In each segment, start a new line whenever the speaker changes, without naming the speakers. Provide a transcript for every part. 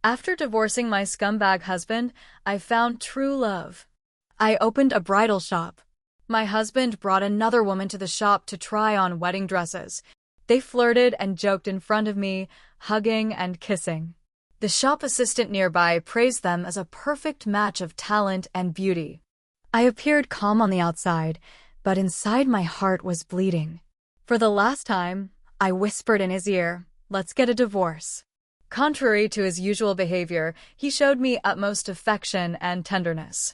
After divorcing my scumbag husband, I found true love. I opened a bridal shop. My husband brought another woman to the shop to try on wedding dresses. They flirted and joked in front of me, hugging and kissing. The shop assistant nearby praised them as a perfect match of talent and beauty. I appeared calm on the outside, but inside my heart was bleeding. For the last time, I whispered in his ear, "Let's get a divorce." Contrary to his usual behavior, he showed me utmost affection and tenderness.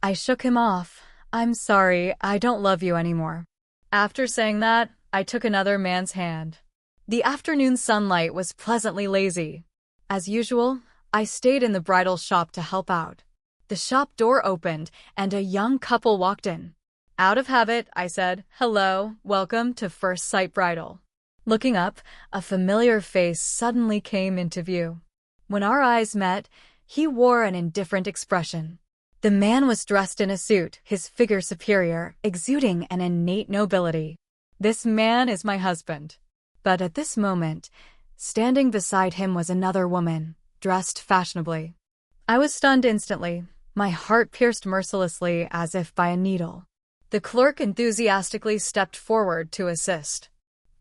I shook him off. "I'm sorry, I don't love you anymore." After saying that, I took another man's hand. The afternoon sunlight was pleasantly lazy. As usual, I stayed in the bridal shop to help out. The shop door opened, and a young couple walked in. Out of habit, I said, "Hello, welcome to First Sight Bridal." Looking up, a familiar face suddenly came into view. When our eyes met, he wore an indifferent expression. The man was dressed in a suit, his figure superior, exuding an innate nobility. This man is my husband. But at this moment, standing beside him was another woman, dressed fashionably. I was stunned instantly, my heart pierced mercilessly as if by a needle. The clerk enthusiastically stepped forward to assist.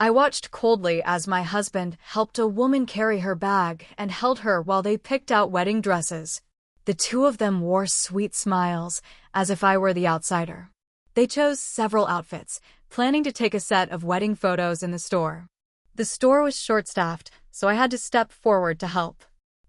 I watched coldly as my husband helped a woman carry her bag and held her while they picked out wedding dresses. The two of them wore sweet smiles, as if I were the outsider. They chose several outfits, planning to take a set of wedding photos in the store. The store was short-staffed, so I had to step forward to help.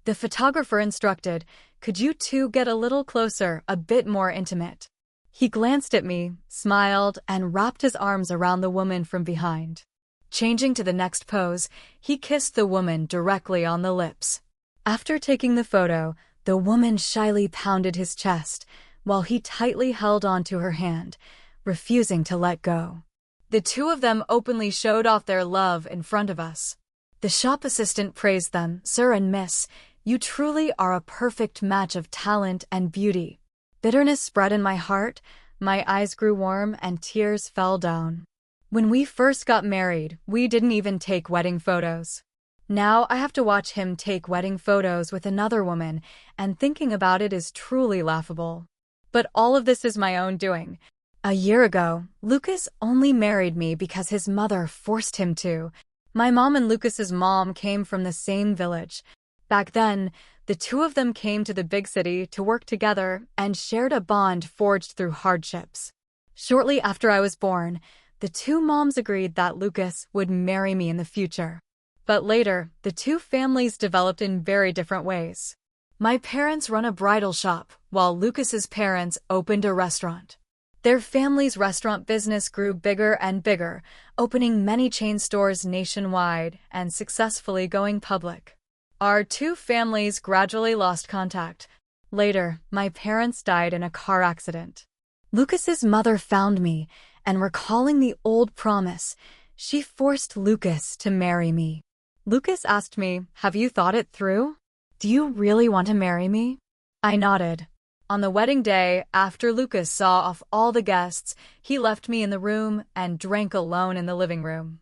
The photographer instructed, "Could you two get a little closer, a bit more intimate?" He glanced at me, smiled, and wrapped his arms around the woman from behind. Changing to the next pose, he kissed the woman directly on the lips. After taking the photo, the woman shyly pounded his chest, while he tightly held onto her hand, refusing to let go. The two of them openly showed off their love in front of us. The shop assistant praised them, "Sir and Miss, you truly are a perfect match of talent and beauty." Bitterness spread in my heart, my eyes grew warm, and tears fell down. When we first got married, we didn't even take wedding photos. Now I have to watch him take wedding photos with another woman, and thinking about it is truly laughable. But all of this is my own doing. A year ago, Lucas only married me because his mother forced him to. My mom and Lucas's mom came from the same village. Back then, the two of them came to the big city to work together and shared a bond forged through hardships. Shortly after I was born, the two moms agreed that Lucas would marry me in the future. But later, the two families developed in very different ways. My parents run a bridal shop, while Lucas's parents opened a restaurant. Their family's restaurant business grew bigger and bigger, opening many chain stores nationwide and successfully going public. Our two families gradually lost contact. Later, my parents died in a car accident. Lucas's mother found me, and recalling the old promise, she forced Lucas to marry me. Lucas asked me, "Have you thought it through? Do you really want to marry me?" I nodded. On the wedding day, after Lucas saw off all the guests, he left me in the room and drank alone in the living room.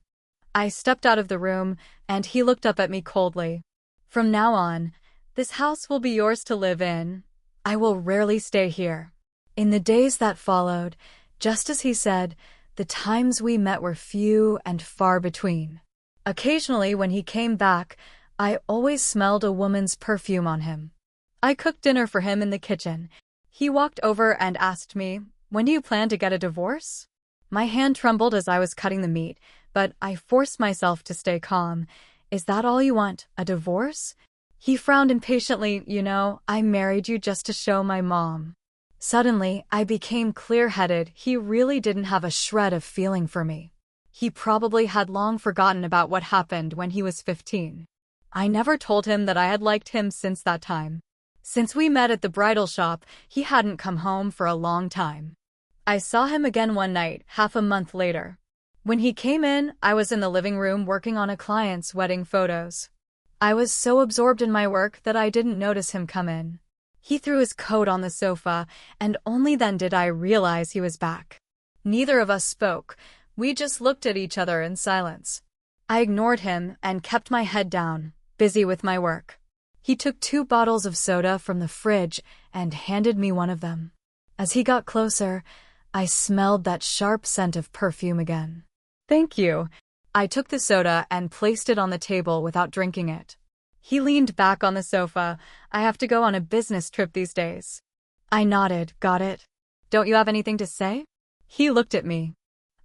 I stepped out of the room, and he looked up at me coldly. "From now on, this house will be yours to live in. I will rarely stay here." In the days that followed, just as he said, the times we met were few and far between. Occasionally, when he came back, I always smelled a woman's perfume on him. I cooked dinner for him in the kitchen. He walked over and asked me, "When do you plan to get a divorce?" My hand trembled as I was cutting the meat, but I forced myself to stay calm. "Is that all you want, a divorce?" He frowned impatiently. "You know, I married you just to show my mom." Suddenly, I became clear-headed. He really didn't have a shred of feeling for me. He probably had long forgotten about what happened when he was 15. I never told him that I had liked him since that time. Since we met at the bridal shop, he hadn't come home for a long time. I saw him again one night, half a month later. When he came in, I was in the living room working on a client's wedding photos. I was so absorbed in my work that I didn't notice him come in. He threw his coat on the sofa, and only then did I realize he was back. Neither of us spoke. We just looked at each other in silence. I ignored him and kept my head down, busy with my work. He took 2 bottles of soda from the fridge and handed me one of them. As he got closer, I smelled that sharp scent of perfume again. "Thank you." I took the soda and placed it on the table without drinking it. He leaned back on the sofa. "I have to go on a business trip these days." I nodded. "Got it. Don't you have anything to say?" He looked at me.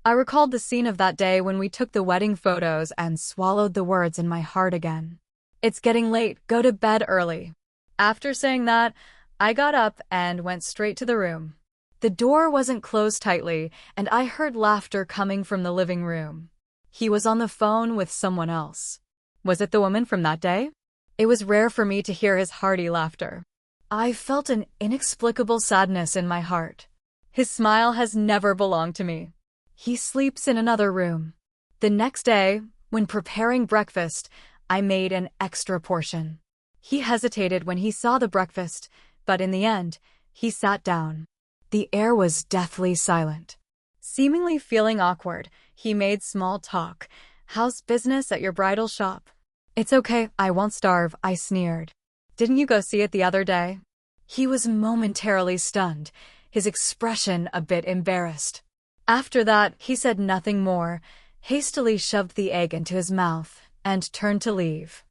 I recalled the scene of that day when we took the wedding photos and swallowed the words in my heart again. "It's getting late. Go to bed early." After saying that, I got up and went straight to the room. The door wasn't closed tightly, and I heard laughter coming from the living room. He was on the phone with someone else. Was it the woman from that day? It was rare for me to hear his hearty laughter. I felt an inexplicable sadness in my heart. His smile has never belonged to me. He sleeps in another room. The next day, when preparing breakfast, I made an extra portion. He hesitated when he saw the breakfast, but in the end, he sat down. The air was deathly silent. Seemingly feeling awkward, he made small talk. "How's business at your bridal shop?" "It's okay, I won't starve," I sneered. "Didn't you go see it the other day?" He was momentarily stunned, his expression a bit embarrassed. After that, he said nothing more, hastily shoved the egg into his mouth, and turned to leave.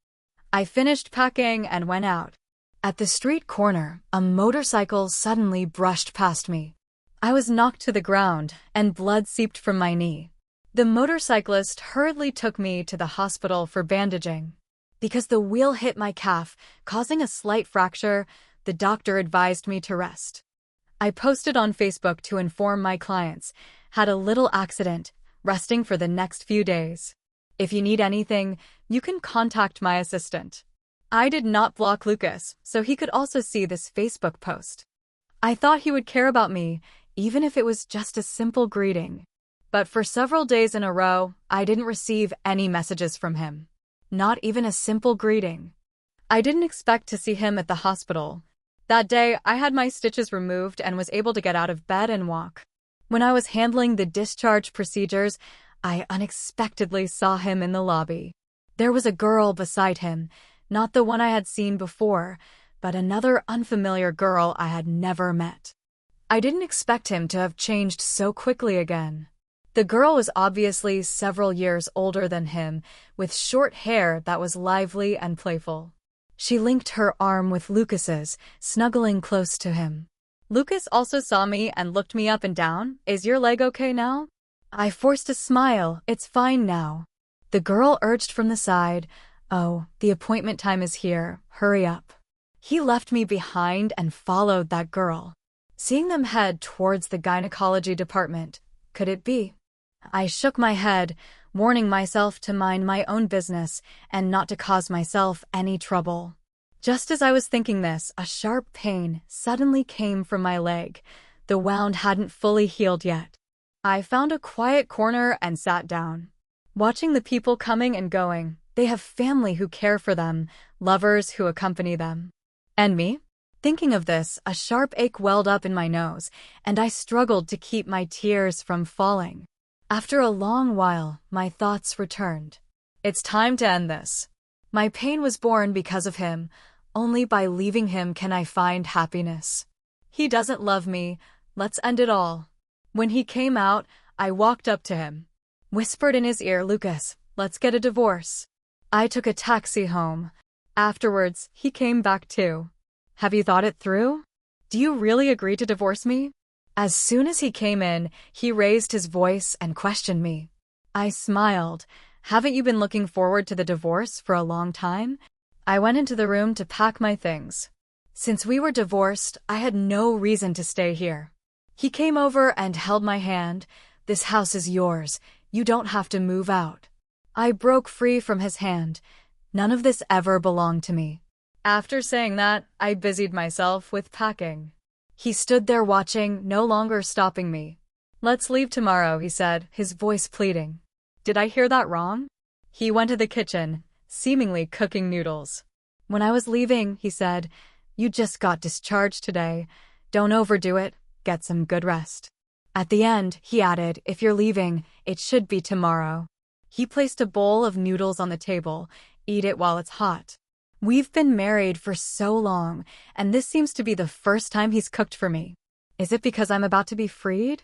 I finished packing and went out. At the street corner, a motorcycle suddenly brushed past me. I was knocked to the ground, and blood seeped from my knee. The motorcyclist hurriedly took me to the hospital for bandaging. Because the wheel hit my calf, causing a slight fracture, the doctor advised me to rest. I posted on Facebook to inform my clients. Had a little accident, resting for the next few days. If you need anything, you can contact my assistant. I did not block Lucas, so he could also see this Facebook post. I thought he would care about me, even if it was just a simple greeting. But for several days in a row, I didn't receive any messages from him. Not even a simple greeting. I didn't expect to see him at the hospital. That day, I had my stitches removed and was able to get out of bed and walk. When I was handling the discharge procedures, I unexpectedly saw him in the lobby. There was a girl beside him, not the one I had seen before, but another unfamiliar girl I had never met. I didn't expect him to have changed so quickly again. The girl was obviously several years older than him, with short hair that was lively and playful. She linked her arm with Lucas's, snuggling close to him. Lucas also saw me and looked me up and down. "Is your leg okay now?" I forced a smile. "It's fine now." The girl urged from the side, "Oh, the appointment time is here. Hurry up." He left me behind and followed that girl. Seeing them head towards the gynecology department, could it be? I shook my head, warning myself to mind my own business and not to cause myself any trouble. Just as I was thinking this, a sharp pain suddenly came from my leg. The wound hadn't fully healed yet. I found a quiet corner and sat down. Watching the people coming and going, they have family who care for them, lovers who accompany them. And me? Thinking of this, a sharp ache welled up in my nose, and I struggled to keep my tears from falling. After a long while, my thoughts returned. It's time to end this. My pain was born because of him. Only by leaving him can I find happiness. He doesn't love me. Let's end it all. When he came out, I walked up to him. Whispered in his ear, "Lucas, let's get a divorce." I took a taxi home. Afterwards, he came back too. "Have you thought it through? Do you really agree to divorce me?" As soon as he came in, he raised his voice and questioned me. I smiled. "Haven't you been looking forward to the divorce for a long time?" I went into the room to pack my things. Since we were divorced, I had no reason to stay here. He came over and held my hand. "This house is yours. You don't have to move out." I broke free from his hand. None of this ever belonged to me. After saying that, I busied myself with packing. He stood there watching, no longer stopping me. "Let's leave tomorrow," he said, his voice pleading. Did I hear that wrong? He went to the kitchen, seemingly cooking noodles. When I was leaving, he said, "You just got discharged today. Don't overdo it. Get some good rest." At the end, he added, "If you're leaving, it should be tomorrow." He placed a bowl of noodles on the table. "Eat it while it's hot." We've been married for so long, and this seems to be the first time he's cooked for me. Is it because I'm about to be freed?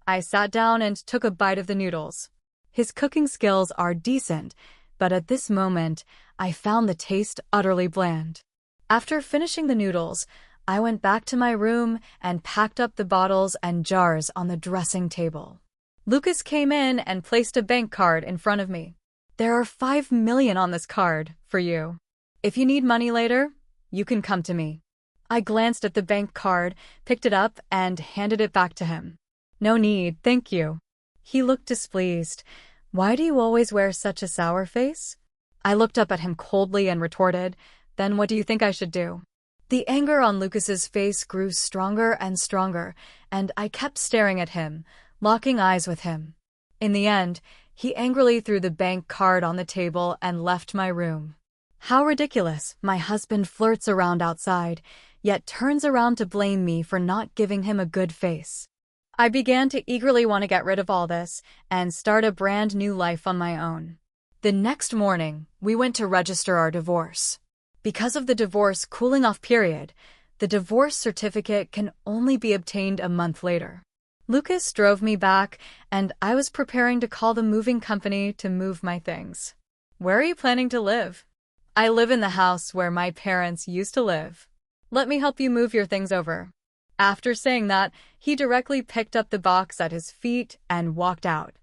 I sat down and took a bite of the noodles. His cooking skills are decent, but at this moment, I found the taste utterly bland. After finishing the noodles, I went back to my room and packed up the bottles and jars on the dressing table. Lucas came in and placed a bank card in front of me. There are 5 million on this card, for you. If you need money later, you can come to me. I glanced at the bank card, picked it up, and handed it back to him. No need, thank you. He looked displeased. Why do you always wear such a sour face? I looked up at him coldly and retorted, then what do you think I should do? The anger on Lucas's face grew stronger and stronger, and I kept staring at him, locking eyes with him. In the end, he angrily threw the bank card on the table and left my room. How ridiculous, my husband flirts around outside, yet turns around to blame me for not giving him a good face. I began to eagerly want to get rid of all this and start a brand new life on my own. The next morning, we went to register our divorce. Because of the divorce cooling-off period, the divorce certificate can only be obtained a month later. Lucas drove me back, and I was preparing to call the moving company to move my things. Where are you planning to live? I live in the house where my parents used to live. Let me help you move your things over. After saying that, he directly picked up the box at his feet and walked out.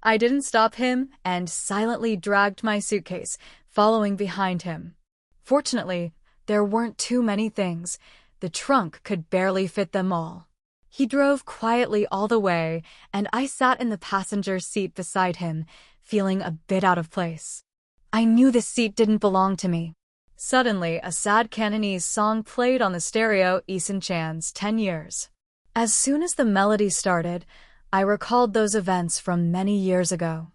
I didn't stop him and silently dragged my suitcase, following behind him. Fortunately, there weren't too many things. The trunk could barely fit them all. He drove quietly all the way, and I sat in the passenger seat beside him, feeling a bit out of place. I knew this seat didn't belong to me. Suddenly, a sad Cantonese song played on the stereo, Eason Chan's 10 Years. As soon as the melody started, I recalled those events from many years ago.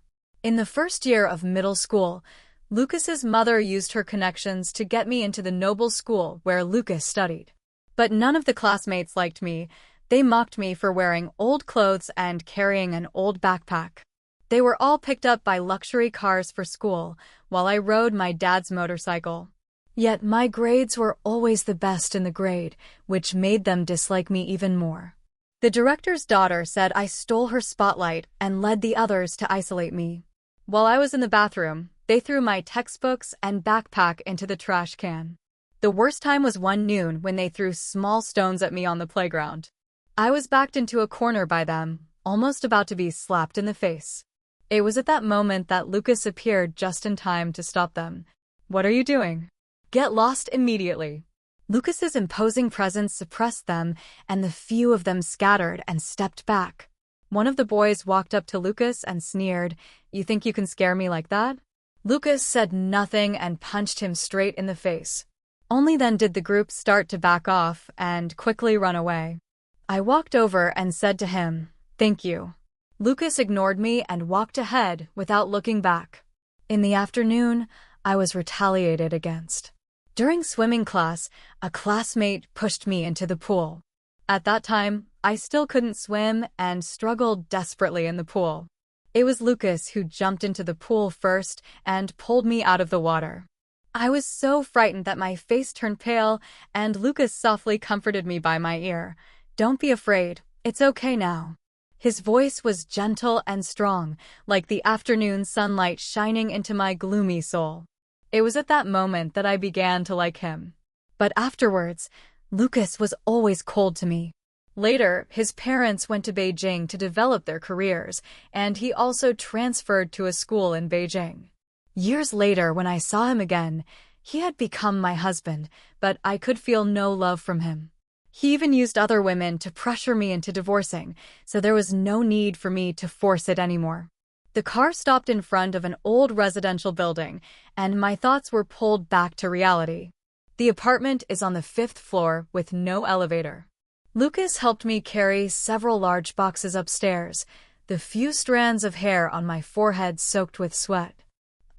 In the first year of middle school, Lucas's mother used her connections to get me into the noble school where Lucas studied. But none of the classmates liked me. They mocked me for wearing old clothes and carrying an old backpack. They were all picked up by luxury cars for school, while I rode my dad's motorcycle. Yet my grades were always the best in the grade, which made them dislike me even more. The director's daughter said I stole her spotlight and led the others to isolate me. While I was in the bathroom, they threw my textbooks and backpack into the trash can. The worst time was one noon when they threw small stones at me on the playground. I was backed into a corner by them, almost about to be slapped in the face. It was at that moment that Lucas appeared just in time to stop them. What are you doing? Get lost immediately. Lucas's imposing presence suppressed them, and the few of them scattered and stepped back. One of the boys walked up to Lucas and sneered, "You think you can scare me like that?" Lucas said nothing and punched him straight in the face. Only then did the group start to back off and quickly run away. I walked over and said to him, "Thank you." Lucas ignored me and walked ahead without looking back. In the afternoon, I was retaliated against. During swimming class, a classmate pushed me into the pool. At that time, I still couldn't swim and struggled desperately in the pool. It was Lucas who jumped into the pool first and pulled me out of the water. I was so frightened that my face turned pale, and Lucas softly comforted me by my ear. "Don't be afraid, it's okay now." His voice was gentle and strong, like the afternoon sunlight shining into my gloomy soul. It was at that moment that I began to like him. But afterwards, Lucas was always cold to me. Later, his parents went to Beijing to develop their careers, and he also transferred to a school in Beijing. Years later, when I saw him again, he had become my husband, but I could feel no love from him. He even used other women to pressure me into divorcing, so there was no need for me to force it anymore. The car stopped in front of an old residential building, and my thoughts were pulled back to reality. The apartment is on the 5th floor with no elevator. Lucas helped me carry several large boxes upstairs, the few strands of hair on my forehead soaked with sweat.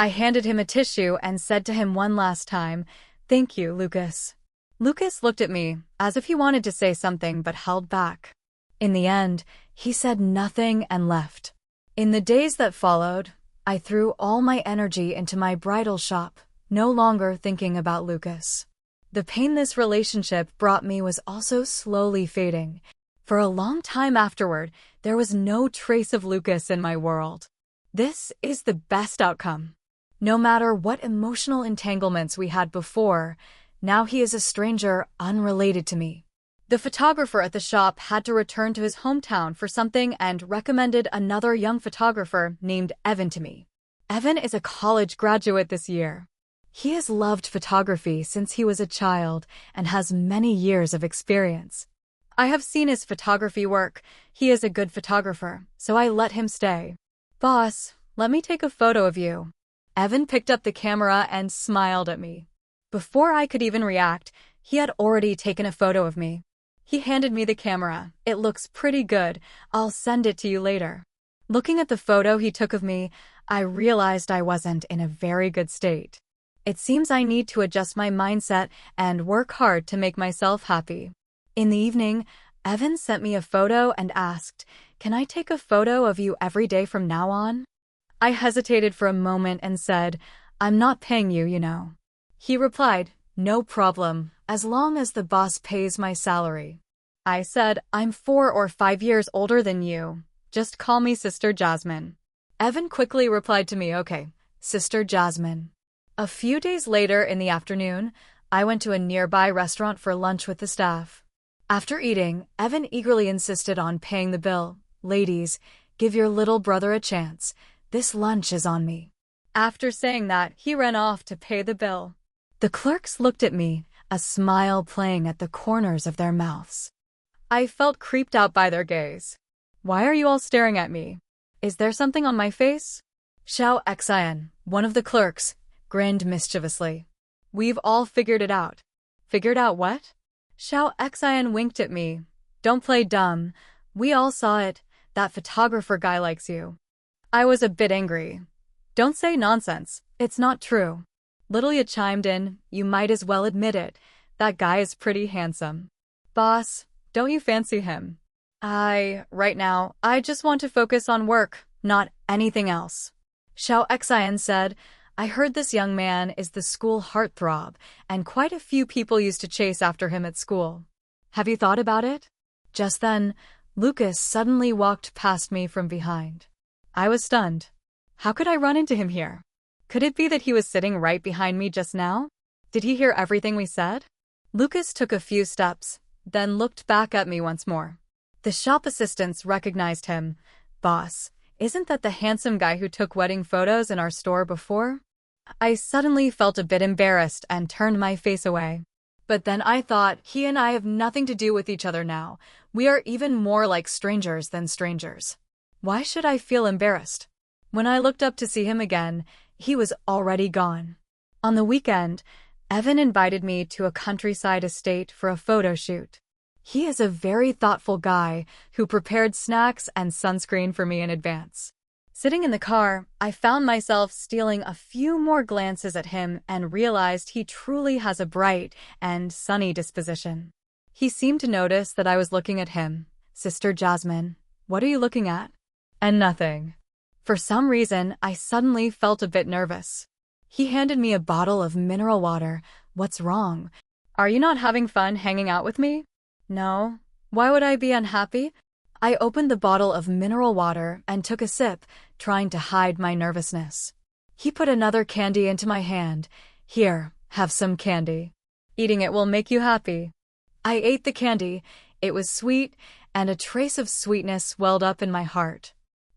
I handed him a tissue and said to him one last time, "Thank you, Lucas." Lucas looked at me, as if he wanted to say something but held back. In the end, he said nothing and left. In the days that followed, I threw all my energy into my bridal shop, no longer thinking about Lucas. The pain this relationship brought me was also slowly fading. For a long time afterward, there was no trace of Lucas in my world. This is the best outcome. No matter what emotional entanglements we had before, now he is a stranger unrelated to me. The photographer at the shop had to return to his hometown for something and recommended another young photographer named Evan to me. Evan is a college graduate this year. He has loved photography since he was a child and has many years of experience. I have seen his photography work. He is a good photographer, so I let him stay. "Boss, let me take a photo of you." Evan picked up the camera and smiled at me. Before I could even react, he had already taken a photo of me. He handed me the camera. "It looks pretty good. I'll send it to you later." Looking at the photo he took of me, I realized I wasn't in a very good state. It seems I need to adjust my mindset and work hard to make myself happy. In the evening, Evan sent me a photo and asked, "Can I take a photo of you every day from now on?" I hesitated for a moment and said, "I'm not paying you, you know." He replied, "No problem, as long as the boss pays my salary." I said, "I'm 4 or 5 years older than you. Just call me Sister Jasmine." Evan quickly replied to me, "Okay, Sister Jasmine." A few days later in the afternoon, I went to a nearby restaurant for lunch with the staff. After eating, Evan eagerly insisted on paying the bill. "Ladies, give your little brother a chance. This lunch is on me." After saying that, he ran off to pay the bill. The clerks looked at me, a smile playing at the corners of their mouths. I felt creeped out by their gaze. "Why are you all staring at me? Is there something on my face?" Xiao Xian, one of the clerks, grinned mischievously. "We've all figured it out." "Figured out what?" Xiao Xian winked at me. "Don't play dumb. We all saw it. That photographer guy likes you." I was a bit angry. "Don't say nonsense. It's not true." Littleya chimed in, "You might as well admit it. That guy is pretty handsome." "Boss, don't you fancy him?" Right now, I just want to focus on work, not anything else." Xiao Xian said, "I heard this young man is the school heartthrob, and quite a few people used to chase after him at school. Have you thought about it?" Just then, Lucas suddenly walked past me from behind. I was stunned. How could I run into him here? Could it be that he was sitting right behind me just now? Did he hear everything we said? Lucas took a few steps, then looked back at me once more. The shop assistants recognized him. "Boss, isn't that the handsome guy who took wedding photos in our store before?" I suddenly felt a bit embarrassed and turned my face away. But then I thought, he and I have nothing to do with each other now. We are even more like strangers than strangers. Why should I feel embarrassed? When I looked up to see him again, he was already gone. On the weekend, Evan invited me to a countryside estate for a photo shoot. He is a very thoughtful guy who prepared snacks and sunscreen for me in advance. Sitting in the car, I found myself stealing a few more glances at him and realized he truly has a bright and sunny disposition. He seemed to notice that I was looking at him. "Sister Jasmine, what are you looking at?" "And nothing." For some reason, I suddenly felt a bit nervous. He handed me a bottle of mineral water. "What's wrong? Are you not having fun hanging out with me?" "No. Why would I be unhappy?" I opened the bottle of mineral water and took a sip, trying to hide my nervousness. He put another candy into my hand. "Here, have some candy. Eating it will make you happy." I ate the candy. It was sweet, and a trace of sweetness welled up in my heart.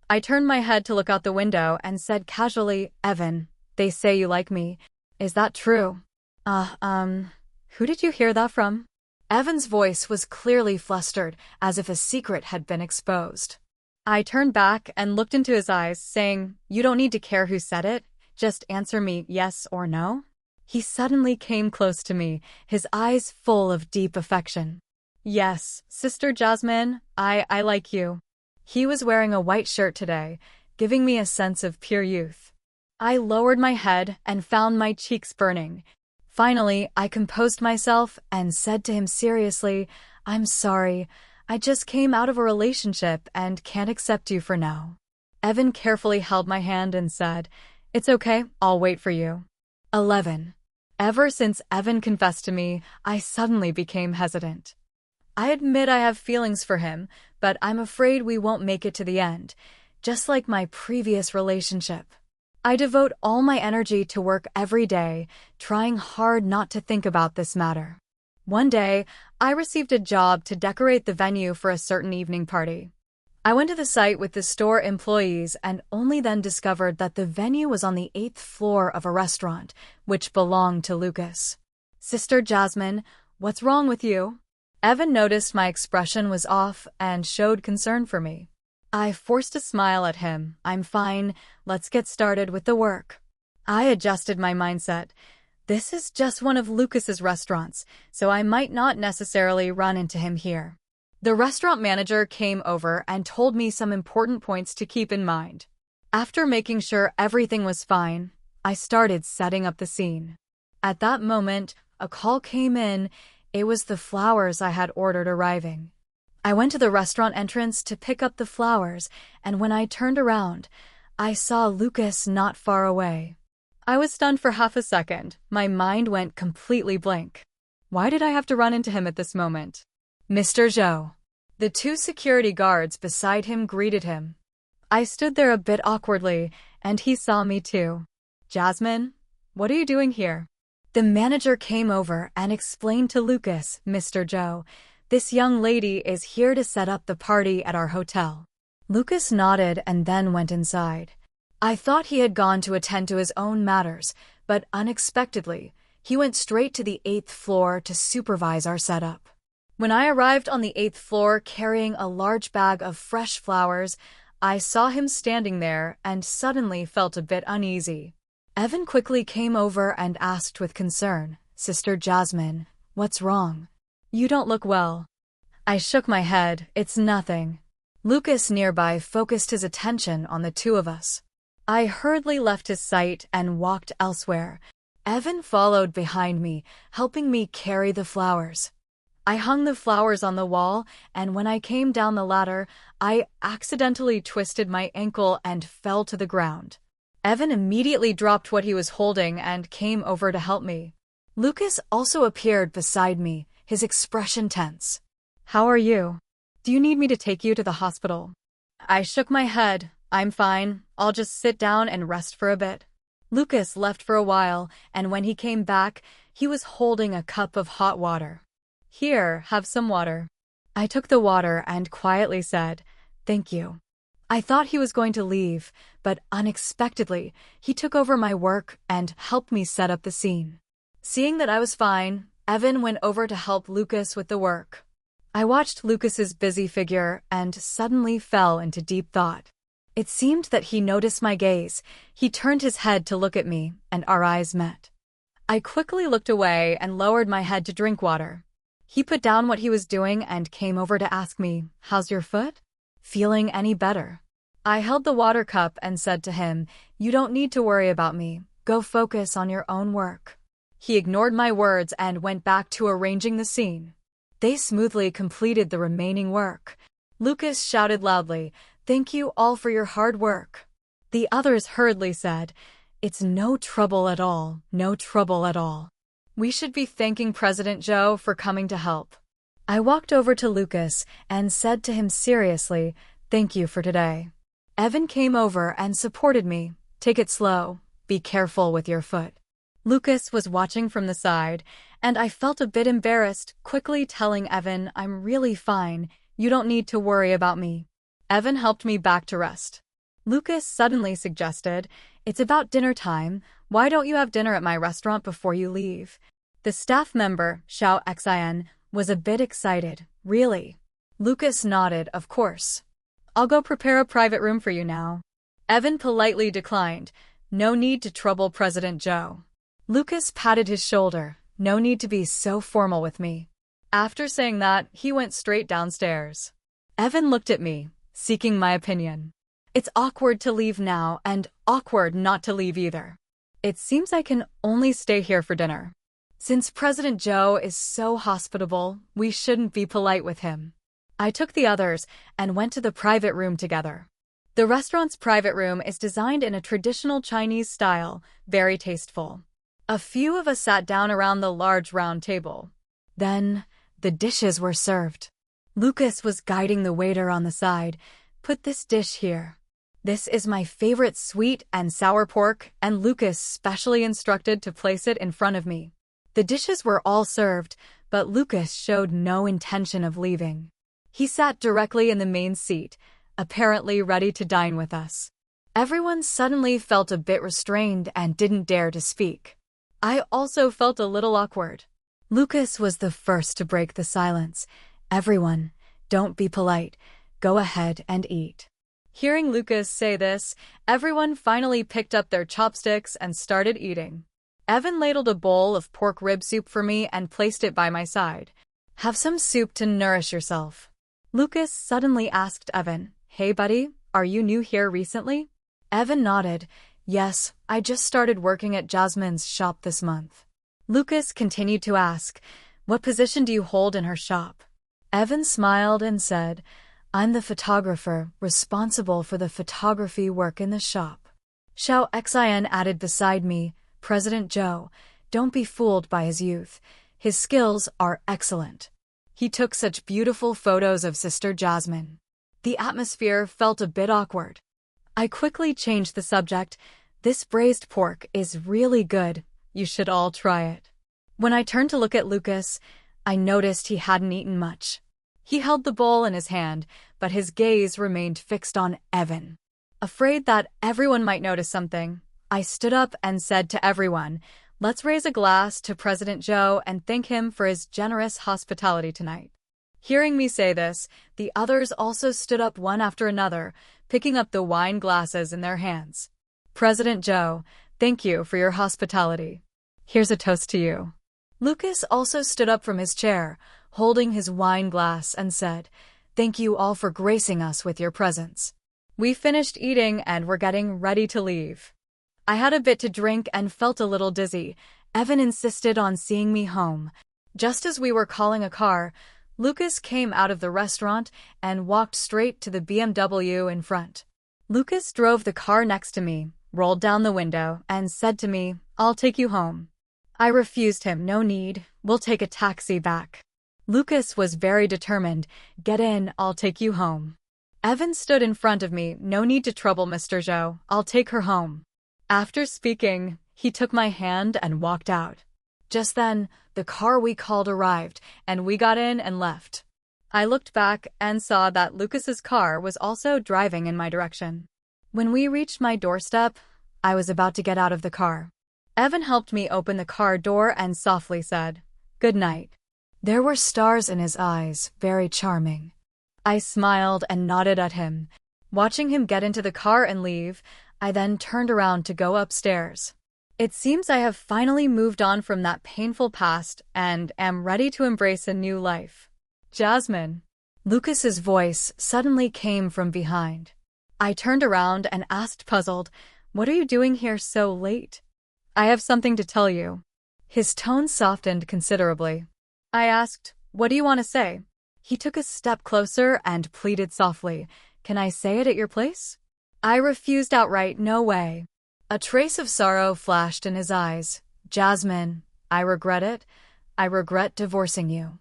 I turned my head to look out the window and said casually, "Evan, they say you like me. Is that true?" Who did you hear that from?" Evan's voice was clearly flustered, as if a secret had been exposed. I turned back and looked into his eyes, saying, "You don't need to care who said it. Just answer me yes or no." He suddenly came close to me, his eyes full of deep affection. "Yes, Sister Jasmine, I like you." He was wearing a white shirt today, giving me a sense of pure youth. I lowered my head and found my cheeks burning. Finally, I composed myself and said to him seriously, "I'm sorry. I just came out of a relationship and can't accept you for now." Evan carefully held my hand and said, "It's okay, I'll wait for you." 11. Ever since Evan confessed to me, I suddenly became hesitant. I admit I have feelings for him, but I'm afraid we won't make it to the end, just like my previous relationship. I devote all my energy to work every day, trying hard not to think about this matter. One day, I received a job to decorate the venue for a certain evening party. I went to the site with the store employees and only then discovered that the venue was on the 8th floor of a restaurant, which belonged to Lucas. Sister Jasmine, what's wrong with you? Evan noticed my expression was off and showed concern for me. I forced a smile at him. I'm fine, let's get started with the work. I adjusted my mindset. This is just one of Lucas's restaurants, so I might not necessarily run into him here. The restaurant manager came over and told me some important points to keep in mind. After making sure everything was fine, I started setting up the scene. At that moment, a call came in. It was the flowers I had ordered arriving. I went to the restaurant entrance to pick up the flowers, and when I turned around, I saw Lucas not far away. I was stunned for half a second. My mind went completely blank. Why did I have to run into him at this moment? Mr. Zhou. The two security guards beside him greeted him. I stood there a bit awkwardly, and he saw me too. Jasmine, what are you doing here? The manager came over and explained to Lucas, Mr. Zhou, this young lady is here to set up the party at our hotel. Lucas nodded and then went inside. I thought he had gone to attend to his own matters, but unexpectedly, he went straight to the 8th floor to supervise our setup. When I arrived on the 8th floor carrying a large bag of fresh flowers, I saw him standing there and suddenly felt a bit uneasy. Evan quickly came over and asked with concern, Sister Jasmine, what's wrong? You don't look well. I shook my head, it's nothing. Lucas nearby focused his attention on the two of us. I hurriedly left his sight and walked elsewhere. Evan followed behind me, helping me carry the flowers. I hung the flowers on the wall, and when I came down the ladder, I accidentally twisted my ankle and fell to the ground. Evan immediately dropped what he was holding and came over to help me. Lucas also appeared beside me, his expression tense. How are you? Do you need me to take you to the hospital? I shook my head. I'm fine. I'll just sit down and rest for a bit. Lucas left for a while, and when he came back, he was holding a cup of hot water. Here, have some water. I took the water and quietly said, thank you. I thought he was going to leave, but unexpectedly, he took over my work and helped me set up the scene. Seeing that I was fine, Evan went over to help Lucas with the work. I watched Lucas's busy figure and suddenly fell into deep thought. It seemed that he noticed my gaze. He turned his head to look at me, and our eyes met. I quickly looked away and lowered my head to drink water. He put down what he was doing and came over to ask me, how's your foot? Feeling any better? I held the water cup and said to him, you don't need to worry about me. Go focus on your own work. He ignored my words and went back to arranging the scene. They smoothly completed the remaining work. Lucas shouted loudly, thank you all for your hard work. The others hurriedly said, it's no trouble at all, no trouble at all. We should be thanking President Zhou for coming to help. I walked over to Lucas and said to him seriously, thank you for today. Evan came over and supported me. Take it slow. Be careful with your foot. Lucas was watching from the side, and I felt a bit embarrassed, quickly telling Evan I'm really fine. You don't need to worry about me. Evan helped me back to rest. Lucas suddenly suggested, it's about dinner time. Why don't you have dinner at my restaurant before you leave? The staff member, Xiao Xin, was a bit excited. Really? Lucas nodded, of course. I'll go prepare a private room for you now. Evan politely declined. No need to trouble President Zhou. Lucas patted his shoulder. No need to be so formal with me. After saying that, he went straight downstairs. Evan looked at me, seeking my opinion. It's awkward to leave now and awkward not to leave either. It seems I can only stay here for dinner. Since President Zhou is so hospitable, we shouldn't be polite with him. I took the others and went to the private room together. The restaurant's private room is designed in a traditional Chinese style, very tasteful. A few of us sat down around the large round table. Then, the dishes were served. Lucas was guiding the waiter on the side. "Put this dish here. This is my favorite sweet and sour pork," and Lucas specially instructed to place it in front of me. The dishes were all served, but Lucas showed no intention of leaving. He sat directly in the main seat, apparently ready to dine with us. Everyone suddenly felt a bit restrained and didn't dare to speak. I also felt a little awkward. Lucas was the first to break the silence. "Everyone, don't be polite. Go ahead and eat." Hearing Lucas say this, everyone finally picked up their chopsticks and started eating. Evan ladled a bowl of pork rib soup for me and placed it by my side. "Have some soup to nourish yourself." Lucas suddenly asked Evan, "Hey buddy, are you new here recently?" Evan nodded. "Yes, I just started working at Jasmine's shop this month." Lucas continued to ask, "What position do you hold in her shop?" Evan smiled and said, "I'm the photographer responsible for the photography work in the shop." Xiao Xin added beside me, "President Joe, don't be fooled by his youth. His skills are excellent. He took such beautiful photos of Sister Jasmine." The atmosphere felt a bit awkward. I quickly changed the subject. "This braised pork is really good. You should all try it." When I turned to look at Lucas, I noticed he hadn't eaten much. He held the bowl in his hand, but his gaze remained fixed on Evan. Afraid that everyone might notice something, I stood up and said to everyone, "Let's raise a glass to President Joe and thank him for his generous hospitality tonight." Hearing me say this, the others also stood up one after another, picking up the wine glasses in their hands. "President Joe, thank you for your hospitality. Here's a toast to you." Lucas also stood up from his chair, holding his wine glass, and said, "Thank you all for gracing us with your presence." We finished eating and were getting ready to leave. I had a bit to drink and felt a little dizzy. Evan insisted on seeing me home. Just as we were calling a car, Lucas came out of the restaurant and walked straight to the BMW in front. Lucas drove the car next to me, rolled down the window, and said to me, "I'll take you home." I refused him. "No need, we'll take a taxi back." Lucas was very determined. "Get in, I'll take you home." Evan stood in front of me. "No need to trouble Mr. Zhou, I'll take her home." After speaking, he took my hand and walked out. Just then, the car we called arrived, and we got in and left. I looked back and saw that Lucas's car was also driving in my direction. When we reached my doorstep, I was about to get out of the car. Evan helped me open the car door and softly said, "Good night." There were stars in his eyes, very charming. I smiled and nodded at him. Watching him get into the car and leave, I then turned around to go upstairs. It seems I have finally moved on from that painful past and am ready to embrace a new life. "Jasmine." Lucas's voice suddenly came from behind. I turned around and asked, puzzled, "What are you doing here so late?" "I have something to tell you." His tone softened considerably. I asked, "What do you want to say?" He took a step closer and pleaded softly, "Can I say it at your place?" I refused outright. "No way." A trace of sorrow flashed in his eyes. "Jasmine, I regret it. I regret divorcing you."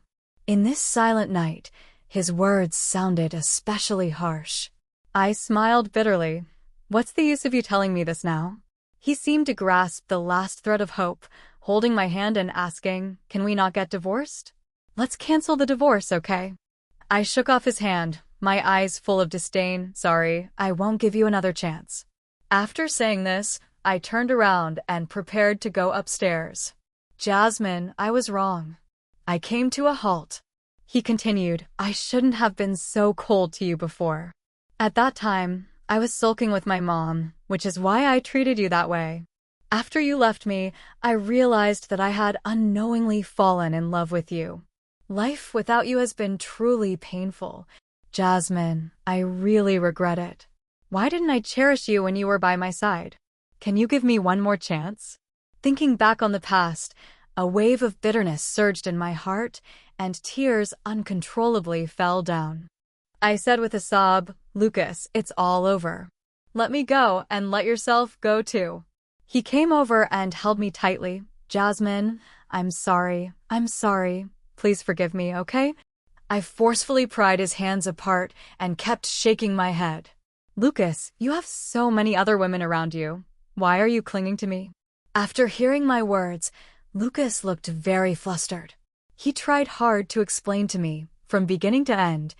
In this silent night, his words sounded especially harsh. I smiled bitterly. "What's the use of you telling me this now?" He seemed to grasp the last thread of hope, holding my hand and asking, "Can we not get divorced? Let's cancel the divorce, okay?" I shook off his hand, my eyes full of disdain. "Sorry, I won't give you another chance." After saying this, I turned around and prepared to go upstairs. "Jasmine, I was wrong." I came to a halt. He continued, "I shouldn't have been so cold to you before. At that time, I was sulking with my mom, which is why I treated you that way. After you left me, I realized that I had unknowingly fallen in love with you. Life without you has been truly painful. Jasmine, I really regret it. Why didn't I cherish you when you were by my side? Can you give me one more chance?" Thinking back on the past, a wave of bitterness surged in my heart, and tears uncontrollably fell down. I said with a sob, "Lucas, it's all over. Let me go and let yourself go too." He came over and held me tightly. Jasmine, I'm sorry. I'm sorry. Please forgive me, okay? I forcefully pried his hands apart and kept shaking my head. Lucas, you have so many other women around you. Why are you clinging to me? After hearing my words, Lucas looked very flustered. He tried hard to explain to me, from beginning to end,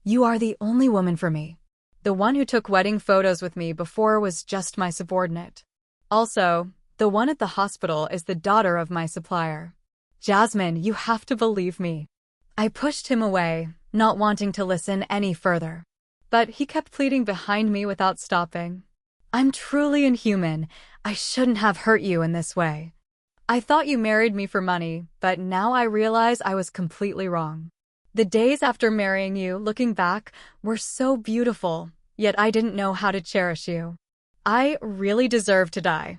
you are the only woman for me. The one who took wedding photos with me before was just my subordinate. Also, the one at the hospital is the daughter of my supplier. Jasmine, you have to believe me. I pushed him away, not wanting to listen any further. But he kept pleading behind me without stopping. I'm truly inhuman. I shouldn't have hurt you in this way. I thought you married me for money, but now I realize I was completely wrong. The days after marrying you, looking back, were so beautiful, yet I didn't know how to cherish you. I really deserve to die.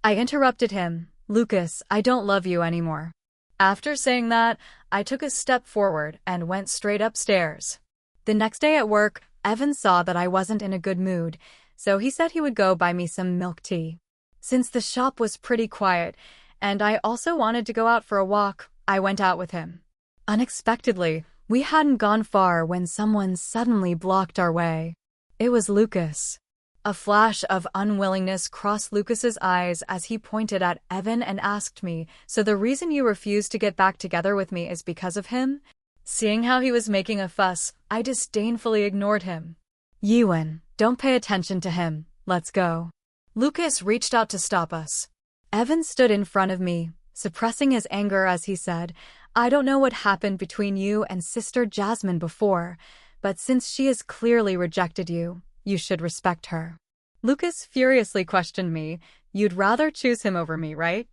I interrupted him. Lucas, I don't love you anymore. After saying that, I took a step forward and went straight upstairs. The next day at work, Evan saw that I wasn't in a good mood, so he said he would go buy me some milk tea. Since the shop was pretty quiet, and I also wanted to go out for a walk, I went out with him. Unexpectedly, we hadn't gone far when someone suddenly blocked our way. It was Lucas. A flash of unwillingness crossed Lucas's eyes as he pointed at Evan and asked me, so the reason you refused to get back together with me is because of him? Seeing how he was making a fuss, I disdainfully ignored him. Ewan, don't pay attention to him. Let's go. Lucas reached out to stop us. Evan stood in front of me, suppressing his anger as he said, I don't know what happened between you and Sister Jasmine before, but since she has clearly rejected you, you should respect her. Lucas furiously questioned me, you'd rather choose him over me, right?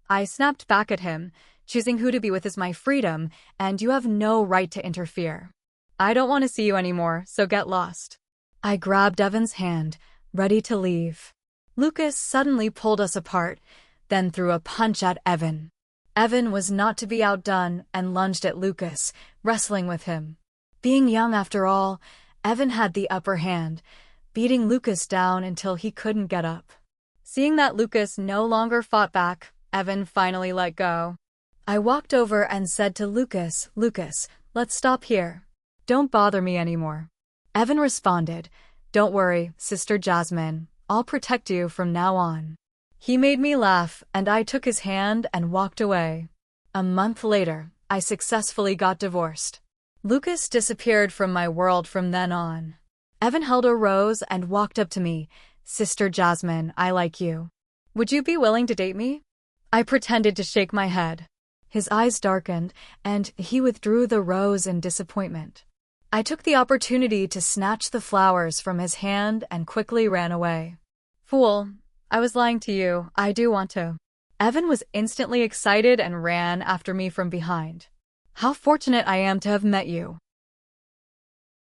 I snapped back at him, choosing who to be with is my freedom, and you have no right to interfere. I don't want to see you anymore, so get lost. I grabbed Evan's hand, ready to leave. Lucas suddenly pulled us apart, then threw a punch at Evan. Evan was not to be outdone and lunged at Lucas, wrestling with him. Being young after all, Evan had the upper hand, beating Lucas down until he couldn't get up. Seeing that Lucas no longer fought back, Evan finally let go. I walked over and said to Lucas, Lucas, let's stop here. Don't bother me anymore. Evan responded, don't worry, Sister Jasmine, I'll protect you from now on. He made me laugh, and I took his hand and walked away. A month later, I successfully got divorced. Lucas disappeared from my world from then on. Evan held a rose and walked up to me. Sister Jasmine, I like you. Would you be willing to date me? I pretended to shake my head. His eyes darkened, and he withdrew the rose in disappointment. I took the opportunity to snatch the flowers from his hand and quickly ran away. Fool, I was lying to you, I do want to. Evan was instantly excited and ran after me from behind. How fortunate I am to have met you.